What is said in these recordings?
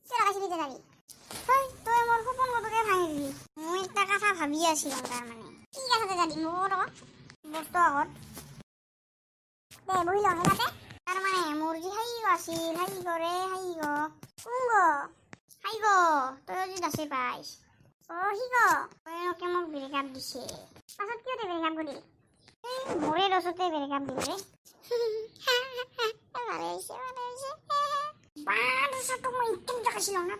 কিয় লগাইছিলি যে দাদি তই মোৰ সপোন কতকে ভাঙি দিলি মই এটা কথা ভাবি আছিলো তাৰমানে কি কথা দাদি মোৰ বস্তু আগত দে বহি লওঁ তাতে তাৰমানে মুৰ্গী আছিল হাই গ তই যদি দাসে পাইছ তই মোক ব্ৰেকআপ দিছে পাছত কিয় ব্ৰেকআপ কৰিলি মোৰে দোষতে ব্ৰেকআপ দিলে ভালে হৈছে মই একদম দেখাইছিলো না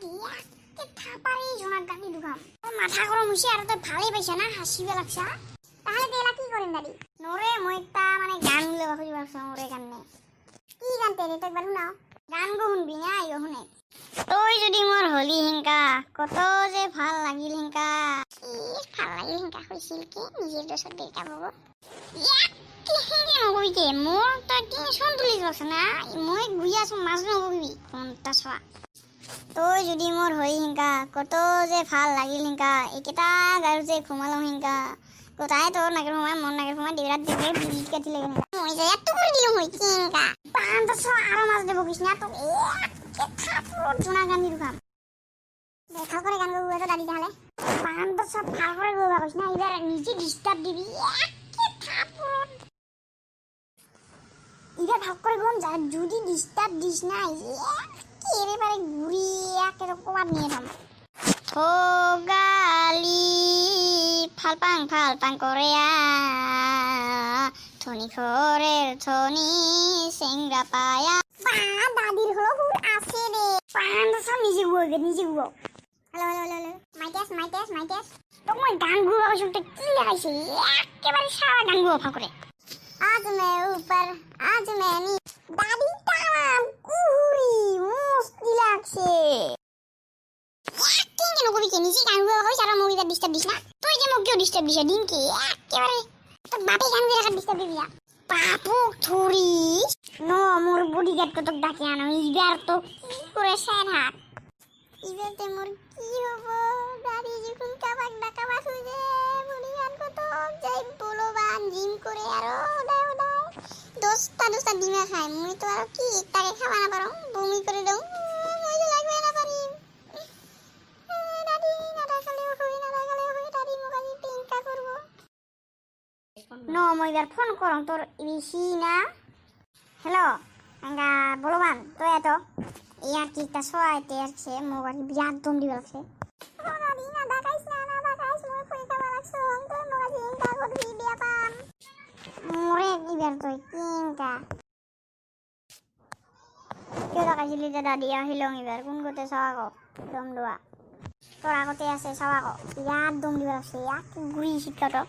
থাপারে জোনাক গানি দুখাম মাথা গরম হয়েছে আর তুই ভালোই পাইছা না হাসিবে লাগছা তাহলে তেলা কি করেন দাদি নরে মই একটা মানে গান লবা খুঁজি পারছো ওরে গান নে কি গান তেরে তো একবার শুনাও গান গো শুনবি না আইও শুনে তই যদি মোর হলি হিংকা কত যে ভাল লাগিল হিংকা ভাল লাগিল হিংকা হয়েছিল কি নিজের দোষত ব্রেকআপ হব নকবি মোর তই টেনশন তুলি যাস না মই ঘুরি আছো মাছ নকবি কোনটা ছোৱা তই যদি মোর হই হিংকা কত যে ভাল লাগিল হিংকা একেটা গাৰু যে ঘুমালো হিংকা কোথায় তোর নাকের ঘুমায় মন নাকের ঘুমায় দেবরাত দেবে বিট কাটি লাগে মই যে এত করে দিল মই হিংকা পাঁচ আরো মাছ দেবো কৃষ্ণা তো জোনা গান দি দুখাম দেখা করে গান গাবো তো দাদি তাহলে পাঁচ ভাল করে গাবা কৃষ্ণা এবার নিজে ডিস্টার্ব দিবি এবার ভাগ করে গম যা যদি ডিস্টার্ব দিস না এবারে ঘুরি এরকম নিয়ে থাম গালি ফালপাং করে ধনী ঘরের ধনী সেংরা পায়া দাদির হলো হুর আছে রে সব নিজে গুয়ো হ্যালো মাইটেস তোক মই গান গুয়া শুনতে কি লাগাইছে একেবারে সারা গান গুয়া ফাঁকরে आज मैं ऊपर आज मैं दादी ताम कुहुरी মস্তি লাগছে কেন কবি কে নিজে গান গাওয়া হয় সারা মুভিটা ডিস্টার্ব দিস না তুই যে মোক কেউ ডিস্টার্ব দিস দিন কি একেবারে তোর বাপে গান গাওয়া ডিস্টার্ব দিবি না পাপক থুরি নো মোর বডিগার্ড কত ডাকে আনো ইবার তো কি করে সেন হাত ইবেতে মোর কি হবো দাদি যখন কাবাক ডাকাবা খুঁজে বডিগার্ড কত যাই বলবান জিম করে আরো দোস্তা ডিমা খাই মুই তো আর কি তাকে খাওয়া না পারো বমি করে দাও মই তো লাগবে না পারি দাদি না ডাকালেও হই দাদি মোকাজি টিঙ্কা করব নো মই এবার ফোন করম তোর বেশি না হ্যালো আঙ্গা বলবান তো এত ইয়ার কি তা সোয়াইতে আছে মোবাইল বিরাট দম দিবে লাগছে দাদি না ডাকাইছ মই কই খাওয়া লাগছে তোর মোকাজি টিঙ্কা করবি বিয়া পাম মোরে এবার তুই টিঙ্কা কেউ দেখাইছিলি যে দাদি আহিলং এবার কোন গোটে চাওয়া দম দোৱা তোর আগতে আছে চাওয়া ইয়াত দম দিব লাগছে ইয়াক ঘুরি শিক্ষাটো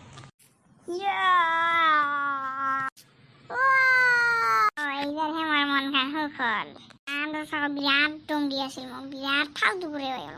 এইবাৰহে মোৰ মন খান সুখ হ'ল বিৰাট দম দি আছিল মোক বিৰাট ফাল্টু কৰি হৈ গ'ল